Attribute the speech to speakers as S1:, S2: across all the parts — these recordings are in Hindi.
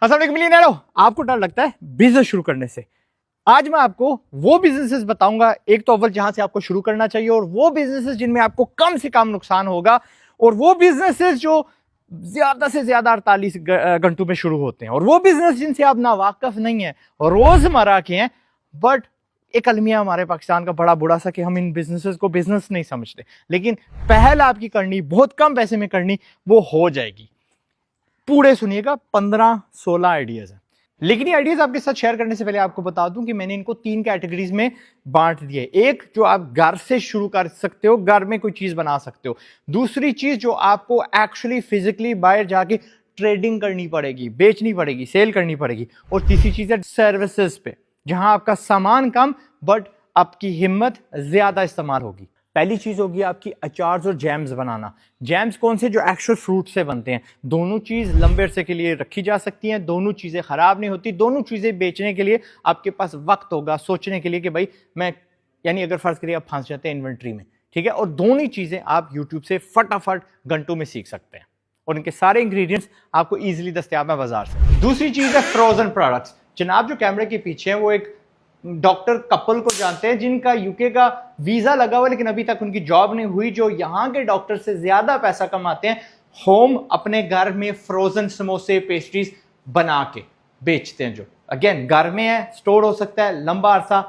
S1: अस्सलाम वालेकुम मिलियनेरो, आपको डर लगता है बिजनेस शुरू करने से। आज मैं आपको वो बिजनेसेस बताऊंगा, एक तो अव्वल जहां से आपको शुरू करना चाहिए, और वो बिजनेसेस जिनमें आपको कम से कम नुकसान होगा, और वो बिजनेसेस जो ज्यादा से ज्यादा 48 घंटों में शुरू होते हैं, और वो बिजनेस जिनसे आप ना वाकिफ नहीं है, रोजमर्रा के हैं, बट एक अलमिया हमारे पाकिस्तान का बड़ा बुरा सा कि हम इन बिजनेसेस को बिजनेस नहीं समझते, लेकिन पहल आपकी करनी, बहुत कम पैसे में करनी, वो हो जाएगी। पूरे सुनिएगा, 15-16 आइडियाज हैं। लेकिन ये आइडियाज आपके साथ शेयर करने से पहले आपको बता दूं कि मैंने इनको 3 कैटेगरीज में बांट दिए। एक जो आप घर से शुरू कर सकते हो, घर में कोई चीज बना सकते हो। दूसरी चीज जो आपको एक्चुअली फिजिकली बाहर जाके ट्रेडिंग करनी पड़ेगी, बेचनी पड़ेगी, सेल करनी पड़ेगी। और तीसरी चीज है सर्विसेज पे, जहां आपका सामान कम बट आपकी हिम्मत ज्यादा इस्तेमाल होगी। पहली चीज होगी आपकी अचार्स और जैम्स बनाना। जैम्स कौन से? जो एक्चुअल फ्रूट से बनते हैं। दोनों चीज लंबे अरसे के लिए रखी जा सकती हैं, दोनों चीजें खराब नहीं होती। दोनों चीजें बेचने के लिए आपके पास वक्त होगा सोचने के लिए कि भाई मैं, यानी अगर फर्ज करिए आप फंस जाते हैं इन्वेंट्री में, ठीक है, और दोनों चीजें आप यूट्यूब से फटाफट घंटों में सीख सकते हैं, और इनके सारे इंग्रेडिएंट्स आपको इजीली दस्तयाब है बाजार से। दूसरी चीज है फ्रोजन प्रोडक्ट्स। जनाब जो कैमरे के पीछे हैं वो एक डॉक्टर कपल को जानते हैं जिनका यूके का वीजा लगा हुआ, लेकिन अभी तक उनकी जॉब नहीं हुई, जो यहाँ के डॉक्टर से ज्यादा पैसा कमाते हैं। होम अपने घर में फ्रोजन समोसे, पेस्ट्रीज बना के बेचते हैं, जो अगेन घर में है, स्टोर हो सकता है लंबा अरसा,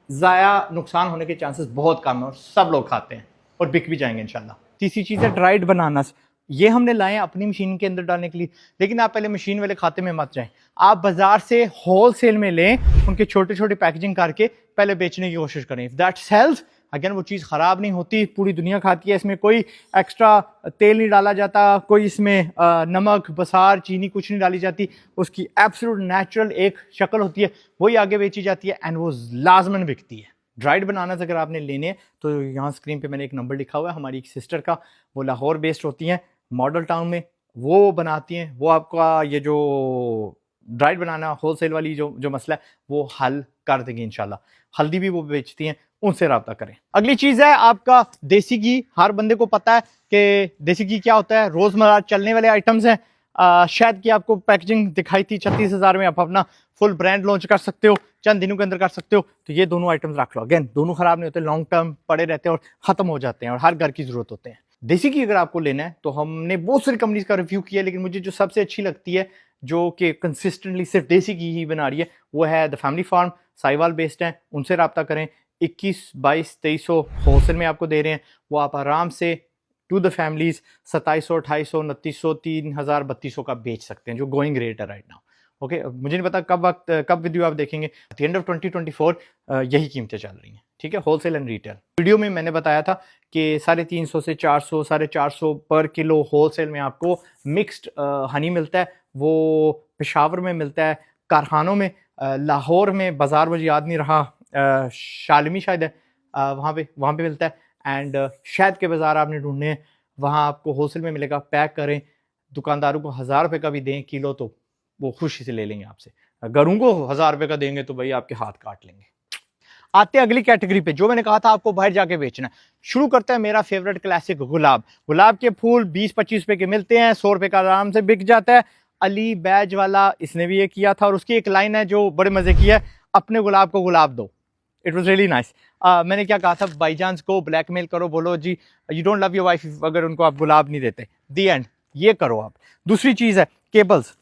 S1: जाया नुकसान होने के चांसेस बहुत कम है, और सब लोग खाते हैं और बिक भी जाएंगे इंशाल्लाह। तीसरी चीज है ड्राइड बनानास। ये हमने लाए हैं अपनी मशीन के अंदर डालने के लिए, लेकिन आप पहले मशीन वाले खाते में मत जाएं। आप बाजार से होलसेल में लें, उनके छोटे छोटे पैकेजिंग करके पहले बेचने की कोशिश करें। इफ दैट सेल्स, अगेन वो चीज़ ख़राब नहीं होती, पूरी दुनिया खाती है, इसमें कोई एक्स्ट्रा तेल नहीं डाला जाता, कोई इसमें नमक, बसार, चीनी कुछ नहीं डाली जाती। उसकी एब्सोल्यूट नेचुरल एक शक्ल होती है, वही आगे बेची जाती है, एंड वो लाजमन बिकती है। ड्राइड बनानास अगर आपने लेने हैं तो यहाँ स्क्रीन पे मैंने एक नंबर लिखा हुआ है हमारी एक सिस्टर का, वो लाहौर बेस्ड होती हैं, मॉडल टाउन में वो बनाती हैं। वो आपका ये जो ड्राइड बनाना होलसेल वाली जो मसला है वो हल कर देंगे इंशाल्लाह। हल्दी भी वो बेचती हैं, उनसे रब्ता करें। अगली चीज़ है आपका देसी घी। हर बंदे को पता है कि देसी घी क्या होता है, रोज़मर्रा चलने वाले आइटम्स हैं। शायद कि आपको पैकेजिंग दिखाई थी 36,000 में, आप अपना फुल ब्रांड लॉन्च कर सकते हो, चंद दिनों के अंदर कर सकते हो। तो ये दोनों आइटम्स रख लो। अगेन दोनों खराब नहीं होते, लॉन्ग टर्म पड़े रहते हैं और ख़त्म हो जाते हैं, और हर घर की ज़रूरत होते हैं। देसी घी अगर आपको लेना है तो हमने बहुत सारी कंपनीज का रिव्यू किया, लेकिन मुझे जो सबसे अच्छी लगती है, जो कि कंसिस्टेंटली सिर्फ देसी घी ही बना रही है, वो है the family farm. Sahiwal based है, उनसे रब्ता करें। 21, 22, 2300 होलसेल में आपको दे रहे हैं। वो आप आराम से टू द फैमिलीज 2700, 2800, 2900, 3000, 3200 का बेच सकते हैं, जो गोइंग रेट है राइट नाउ। ओके, मुझे नहीं पता कब वीडियो आप देखेंगे। एट द एंड ऑफ 2024 यही कीमतें चल रही हैं, ठीक है, होलसेल एंड रिटेल। वीडियो में मैंने बताया था कि 350 से 400, 450 पर किलो होलसेल में आपको मिक्स्ड हनी मिलता है। वो पेशावर में मिलता है, कारखानों में, लाहौर में बाजार मुझे याद नहीं रहा, शालमी शायद है, वहाँ पे मिलता है। एंड शहद के बाज़ार आपने ढूंढने हैं, वहाँ आपको होलसेल में मिलेगा। पैक करें, दुकानदारों को 1000 रुपये का भी दें किलो तो वो खुशी से ले लेंगे आपसे। घरों को 1000 रुपये का देंगे तो भाई आपके हाथ काट लेंगे। आते हैं अगली कैटेगरी पे, जो मैंने कहा था आपको बाहर जाके बेचना है। शुरू करते हैं मेरा फेवरेट क्लासिक गुलाब। गुलाब के फूल 20-25 रुपए के मिलते हैं, 100 रुपये का आराम से बिक जाता है। अली बैज वाला, इसने भी ये किया था, और उसकी एक लाइन है जो बड़े मजे की है, अपने गुलाब को गुलाब दो। It was really nice. मैंने क्या कहा था, बाईजान्स को ब्लैकमेल करो, बोलो जी you don't love your wife अगर उनको आप गुलाब नहीं देते, दी एंड, ये करो आप। दूसरी चीज़ है केबल्स,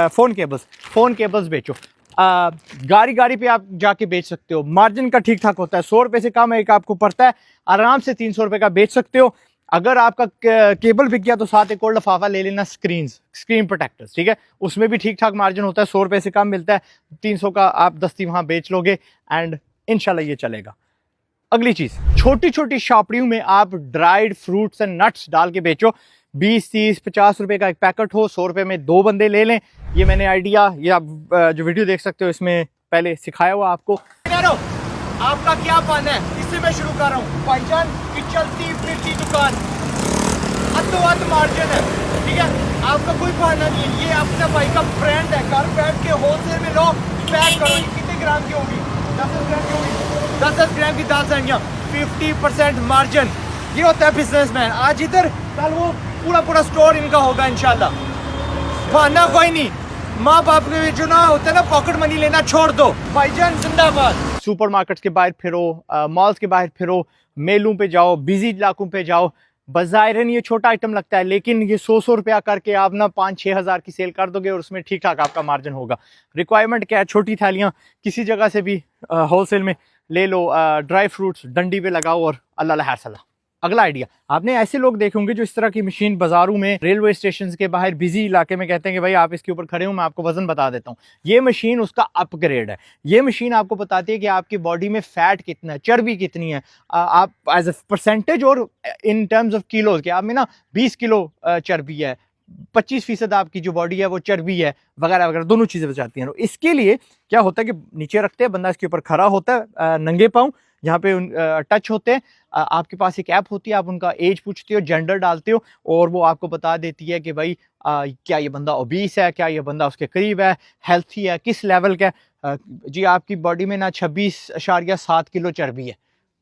S1: फ़ोन केबल्स बेचो। गाड़ी पे आप जाके बेच सकते हो, मार्जिन का ठीक ठाक होता है, 100 रुपये से कम एक आपको पड़ता है, आराम से 300 रुपये का बेच सकते हो। अगर आपका केबल बिक गया तो साथ एक और लिफाफा ले लेना, स्क्रीन प्रोटेक्टर्स, ठीक है, उसमें भी ठीक ठाक मार्जिन होता है, 100 रुपये से कम मिलता है, 300 का आप दस्ती वहाँ बेच लोगे, एंड इंशाल्लाह ये चलेगा। अगली चीज़, छोटी छोटी शॉपड़ियों में आप ड्राइड फ्रूट्स एंड नट्स डाल के बेचो। 20, 30, 50 रुपये का एक पैकेट हो, 100 रुपये में 2 बंदे ले लें। ये मैंने आइडिया, ये आप जो वीडियो देख सकते हो इसमें पहले सिखाया हुआ आपको। आपका क्या प्लान है? इससे मैं शुरू कर रहा हूँ भाईजान की चलती फिरती दुकान, अद्ध मार्जिन है, ठीक है, आपका कोई बहाना नहीं है, ये अपने भाई का ब्रांड है। घर बैठ के होलसेल में लो, पैक करो। ये कितने ग्राम की होगी? 10 ग्राम की होगी, 10 ग्राम की 10 सेंटियाँ, 50% मार्जिन। ये होता है बिजनेसमैन। आज इधर, कल वो, पूरा स्टोर इनका होगा इंशाल्लाह, बहाना कोई नहीं। माँ बाप के जो ना होता है ना पॉकेट मनी लेना छोड़ दो, भाईजान जिंदाबाद। सुपरमार्केट्स के बाहर फिरो, मॉल्स के बाहर फिरो, मेलों पे जाओ, बिजी इलाकों पे जाओ। बज़ाहिरन ये छोटा आइटम लगता है, लेकिन ये 100 रुपया करके आप ना 5-6 हज़ार की सेल कर दोगे और उसमें ठीक ठाक आपका मार्जिन होगा। रिक्वायरमेंट क्या है, छोटी थैलियाँ किसी जगह से भी होलसेल में ले लो, ड्राई फ्रूट्स डंडी पे लगाओ और अल्लाह लहर सला। अगला आइडिया, आपने ऐसे लोग देखे होंगे जो इस तरह की मशीन बाजारों में, रेलवे स्टेशन के बाहर, बिजी इलाके में कहते हैं कि भाई आप इसके ऊपर खड़े हो, मैं आपको वजन बता देता हूँ। ये मशीन उसका अपग्रेड है। ये मशीन आपको बताती है कि आपकी बॉडी में फैट कितना है, चर्बी कितनी है, आप एज ए परसेंटेज और इन टर्म्स ऑफ किलोज के आप में ना 20 किलो चर्बी है, 25% आपकी जो बॉडी है वो चर्बी है, वगैरह वगैरह, दोनों चीज़ें बचाती हैं। तो इसके लिए क्या होता है कि नीचे रखते हैं, बंदा इसके ऊपर खड़ा होता है, नंगे पाँव यहाँ पे टच होते हैं। आपके पास एक ऐप होती है, आप उनका एज पूछते हो, जेंडर डालते हो और वो आपको बता देती है कि भाई क्या ये बंदा ओबीस है, क्या ये बंदा उसके करीब है, हेल्थी है, किस लेवल का है। जी आपकी बॉडी में ना 26.7 किलो चर्बी है।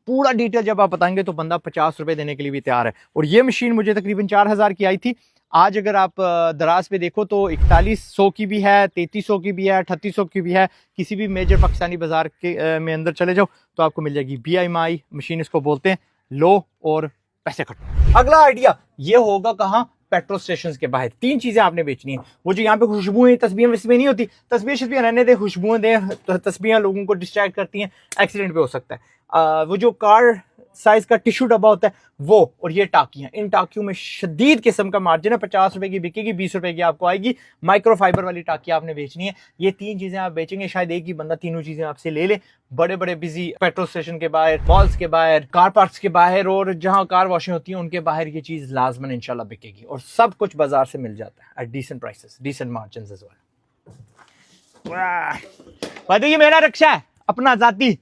S1: पूरा डिटेल जब आप बताएंगे तो बंदा 50 रुपए देने के लिए भी तैयार है। और ये मशीन मुझे तकरीबन 4000 की आई थी। आज अगर आप दराज पे देखो तो 4100 की भी है, 3300 की भी है, 3800 की भी है। किसी भी मेजर पाकिस्तानी बाजार के में अंदर चले जाओ तो आपको मिल जाएगी। BMI मशीन इसको बोलते हैं, लो और पैसे खटो। अगला आइडिया ये होगा कहाँ, पेट्रोल स्टेशन के बाहर। 3 चीजें आपने बेचनी है। वो जो यहाँ पे खुशबुएं तस्बीहें वस्बीहें नहीं होती, तस्बीहें रहने दे, खुशबुएं दे, तस्बीहें लोगों को डिस्ट्रैक्ट करती हैं, एक्सीडेंट भी हो सकता है। वो जो कार साइज का टिश्यू डब्बा होता है वो, और ये टाकियां, इन टाकियों में शदीद किस्म का मार्जिन है। 50 रुपए की बिकेगी, 20 रुपए की आपको आएगी। माइक्रो फाइबर वाली टाकी आपने बेचनी है। ये 3 चीजें आप बेचेंगे, शायद एक ही बंदा तीनों चीजें आपसे ले ले। बड़े बड़े बिजी पेट्रोल स्टेशन के बाहर, मॉल्स के बाहर, कार पार्क्स के बाहर और जहां कार वॉशिंग होती है उनके बाहर ये चीज लाजमन इंशाल्लाह बिकेगी। और सब कुछ बाजार से मिल जाता है at decent prices, decent margins as well. ये मेरा रिक्शा है अपना जाती।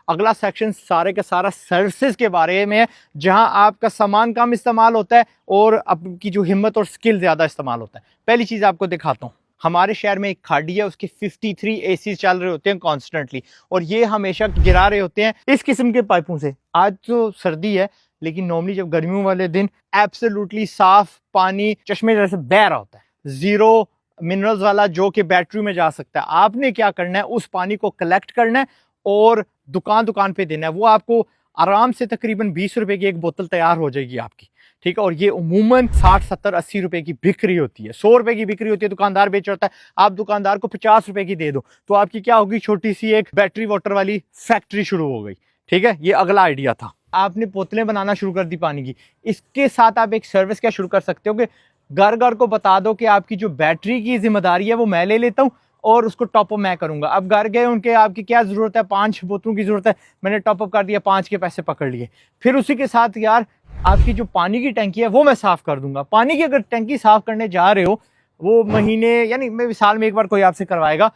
S1: अगला सेक्शन सारे का सारा सर्विसेज के बारे में है, जहां आपका सामान कम इस्तेमाल होता है और आपकी जो हिम्मत और स्किल ज्यादा इस्तेमाल होता है। पहली चीज आपको दिखाता हूं, हमारे शहर में एक खाड़ी है, उसके 53 एसी चल रहे होते हैं कॉन्स्टेंटली, और ये हमेशा गिरा रहे होते हैं इस किस्म के पाइपों से। आज तो सर्दी है, लेकिन नॉर्मली जब गर्मियों वाले दिन एब्सोल्युटली साफ पानी चश्मे जैसे बह रहा होता है, 0 मिनरल्स वाला, जो कि बैटरी में जा सकता है। आपने क्या करना है, उस पानी को कलेक्ट करना है और दुकान पे देना है। वो आपको आराम से तकरीबन 20 रुपए की एक बोतल तैयार हो जाएगी आपकी, ठीक है। और ये उमूमन 60, 70, 80 रुपए की बिक्री होती है, 100 रुपए की बिक्री होती है, दुकानदार बेच रहा होता है। आप दुकानदार को 50 रुपए की दे दो तो आपकी क्या होगी, छोटी सी एक बैटरी वाटर वाली फैक्ट्री शुरू हो गई, ठीक है। ये अगला आइडिया था। आपने बोतलें बनाना शुरू कर दी पानी की। इसके साथ आप एक सर्विस क्या शुरू कर सकते हो कि घर घर को बता दो कि आपकी जो बैटरी की जिम्मेदारी है वो मैं ले लेता हूँ और उसको टॉपअप मैं करूंगा। अब घर गए, उनके आपकी क्या जरूरत है, 5 बोतलों की जरूरत है, मैंने टॉपअप कर दिया, 5 के पैसे पकड़ लिए। फिर उसी के साथ यार आपकी जो पानी की टंकी है वो मैं साफ कर दूंगा। पानी की अगर टंकी साफ करने जा रहे हो, वो महीने यानी मैं साल में एक बार कोई आपसे करवाएगा।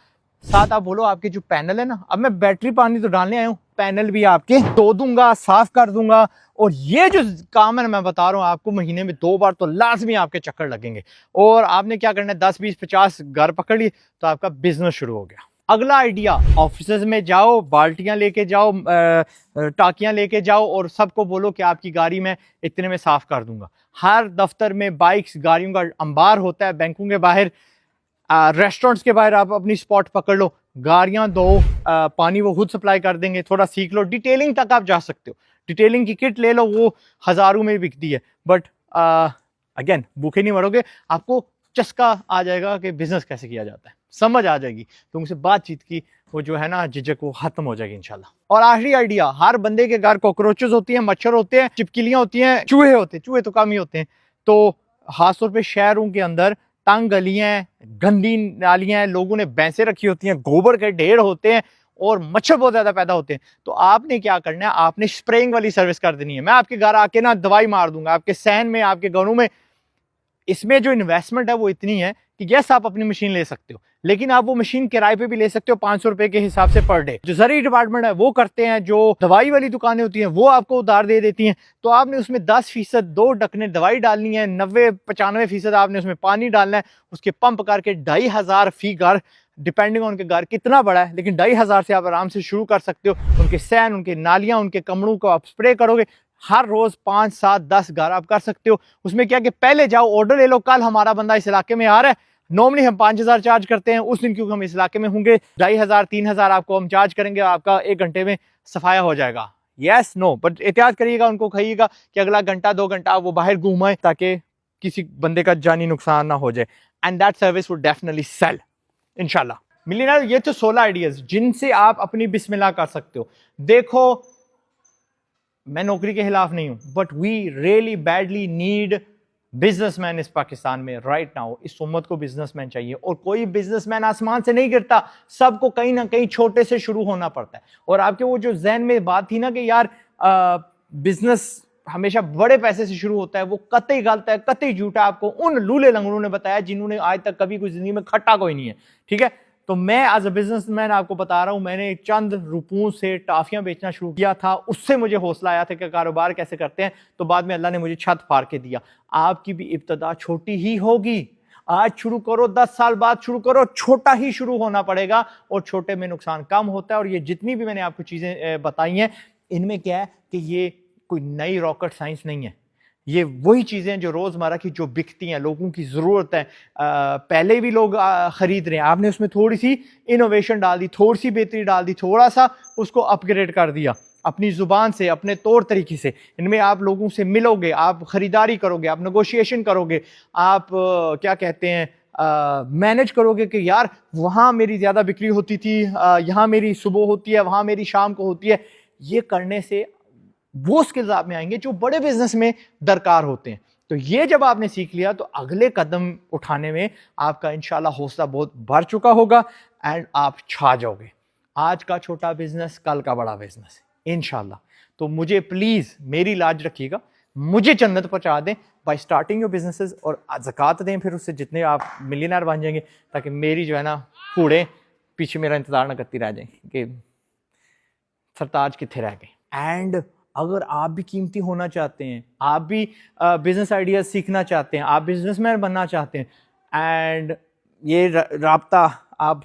S1: साथ आप बोलो आपके जो पैनल है ना, अब मैं बैटरी पानी तो डालने आया हूँ, पैनल भी आपके धो दूंगा, साफ कर दूंगा। और ये जो काम है ना, मैं बता रहा हूँ आपको, महीने में 2 बार तो लाजमी आपके चक्कर लगेंगे। और आपने क्या करना है, 10, 20, 50 घर पकड़ लिए तो आपका बिजनेस शुरू हो गया। अगला आइडिया, ऑफिस में जाओ, बाल्टियां लेके जाओ, टाकियां लेके जाओ और सबको बोलो कि आपकी गाड़ी में इतने में साफ कर दूंगा। हर दफ्तर में बाइक्स, गाड़ियों का अंबार होता है, बैंकों के बाहर, रेस्टोरेंट्स के बाहर आप अपनी स्पॉट पकड़ लो, गाड़ियां दो, पानी वो खुद सप्लाई कर देंगे। थोड़ा सीख लो, डिटेलिंग तक आप जा सकते हो। डिटेलिंग की किट ले लो, वो हजारों में बिकती है। बट अगेन भूखे नहीं मरोगे, आपको चस्का आ जाएगा कि बिजनेस कैसे किया जाता है, समझ आ जाएगी। तो उनसे बातचीत की वो जो है ना झिझक, वो खत्म हो जाएगी इंशाल्लाह। और आखिरी आइडिया, हर बंदे के घर कॉकरोचेस होती हैं, मच्छर होते हैं, चिपकलियां होती हैं, चूहे होते हैं। चूहे तो कम ही होते हैं। तो खासतौर पर शहरों के अंदर तंग गलियां, गंदी नालियां, लोगों ने भैंसें रखी होती हैं, गोबर के ढेर होते हैं और मच्छर बहुत ज्यादा पैदा होते हैं। तो आपने क्या करना है, आपने स्प्रेइंग वाली सर्विस कर देनी है। मैं आपके घर आके ना दवाई मार दूंगा आपके सहन में, आपके घरों में। इसमें जो इन्वेस्टमेंट है वो इतनी है कि यस आप अपनी मशीन ले सकते हो, लेकिन आप वो मशीन किराए पे भी ले सकते हो 500 रुपए के हिसाब से पर डे। जो ज़रूरी डिपार्टमेंट है वो करते हैं, जो दवाई वाली दुकानें होती हैं वो आपको उधार दे देती हैं। तो आपने उसमें 10% 2 ढकने दवाई डालनी है, 90-95% आपने उसमें पानी डालना है। उसके पंप करके 2500 फी घर, डिपेंडिंग ऑन उनके घर कितना बड़ा है, लेकिन 2500 से आप आराम से शुरू कर सकते हो। उनके सैन, उनके नालियां, उनके कमरों को आप स्प्रे करोगे। हर रोज 5, 7, 10 घर आप कर सकते हो। उसमें क्या कि पहले जाओ, ऑर्डर ले लो, कल हमारा बंदा इस इलाके में आ रहा है, नॉर्मली हम 5,000 चार्ज करते हैं, उस दिन क्योंकि हम इस इलाके में होंगे 2,500 3,000 आपको हम चार्ज करेंगे, आपका 1 घंटे में सफाया हो जाएगा। यस नो, बट एहतियात करिएगा, उनको कहिएगा कि अगला घंटा 2 घंटा वो बाहर घूमाए ताकि किसी बंदे का जानी नुकसान ना हो जाए। And that service would definitely sell इंशाल्लाह। मिलियनेयर, ये तो 16 आइडियाज जिनसे आप अपनी बिस्मिल्लाह कर सकते हो। देखो, मैं नौकरी के खिलाफ नहीं हूं, but we really badly need businessman इस पाकिस्तान में राइट नाउ। इस उम्मत को बिजनेसमैन चाहिए, और कोई बिजनेसमैन आसमान से नहीं गिरता, सबको कहीं ना कहीं छोटे से शुरू होना पड़ता है। और आपके वो जो जहन में बात थी ना कि यार बिजनेस हमेशा बड़े पैसे से शुरू होता है, वो कतई गलत है, कतई झूठा। आपको उन लूले लंगड़ों ने बताया जिन्होंने आज तक कभी कोई जिंदगी में खट्टा कोई नहीं है, ठीक है। तो मैं एज अ बिजनेसमैन आपको बता रहा हूं, मैंने चंद रुपयों से टाफियां बेचना शुरू किया था, उससे मुझे हौसला आया था कि कारोबार कैसे करते हैं। तो बाद में अल्लाह ने मुझे छत फाड़ के दिया। आपकी भी इब्तदा छोटी ही होगी। आज शुरू करो, 10 साल बाद शुरू करो, छोटा ही शुरू होना पड़ेगा, और छोटे में नुकसान कम होता है। और ये जितनी भी मैंने आपको चीजें बताई हैं, इनमें क्या है कि ये कोई नई रॉकेट साइंस नहीं है। ये वही चीजें जो रोजमर्रा की जो बिकती हैं, लोगों की जरूरत है, पहले भी लोग खरीद रहे हैं, आपने उसमें थोड़ी सी इनोवेशन डाल दी, थोड़ी सी बेहतरी डाल दी, थोड़ा सा उसको अपग्रेड कर दिया अपनी जुबान से, अपने तौर तरीके से। इनमें आप लोगों से मिलोगे, आप खरीदारी करोगे, आप नेगोशिएशन करोगे, आप क्या कहते हैं मैनेज करोगे कि यार वहां मेरी ज्यादा बिक्री होती थी, यहाँ मेरी सुबह होती है, वहां मेरी शाम को होती है। ये करने से वो स्किल्स आप में आएंगे जो बड़े बिजनेस में दरकार होते हैं। तो ये जब आपने सीख लिया तो अगले कदम उठाने में आपका इंशाल्लाह हौसला बहुत बढ़ चुका होगा, एंड आप छा जाओगे। आज का छोटा बिजनेस कल का बड़ा बिजनेस है इंशाल्लाह। तो मुझे प्लीज मेरी लाज रखिएगा, मुझे जन्नत पहुंचा दें बाय स्टार्टिंग योर बिजनेसेस, और ज़कात दें, फिर उससे जितने आप मिलियनर बन जाएंगे, ताकि मेरी जो है ना कूड़े पीछे मेरा इंतजार ना करती रह जाए कि सरताज कितने रह गए। एंड अगर आप भी कीमती होना चाहते हैं, आप भी बिजनेस आइडियाज सीखना चाहते हैं, आप बिजनेसमैन बनना चाहते हैं, एंड ये राब्ता आप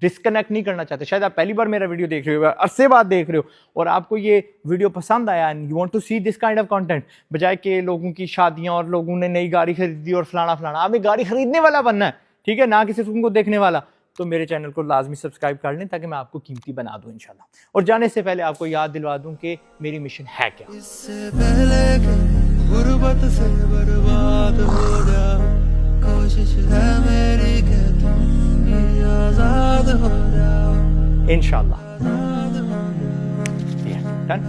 S1: डिस्कनेक्ट नहीं करना चाहते, शायद आप पहली बार मेरा वीडियो देख रहे हो, अरसे बाद देख रहे हो, और आपको ये वीडियो पसंद आया and you want to see this kind of content, बजाय के लोगों की शादियां और लोगों ने नई गाड़ी खरीदी और फलाना फलाना, आपने गाड़ी खरीदने वाला बनना है, ठीक है, ना कि सिर्फ उनको देखने वाला। तो मेरे चैनल को लाजमी सब्सक्राइब कर लें ताकि मैं आपको कीमती बना दूं इंशाल्लाह। और जाने से पहले आपको याद दिलवा दूं कि मेरी मिशन है क्या। इससे पहले कि गुर्बत से बर्बाद हो जाओ, कोशिश है मेरी कि तुम भी आजाद हो जाओ इंशाल्लाह। डन।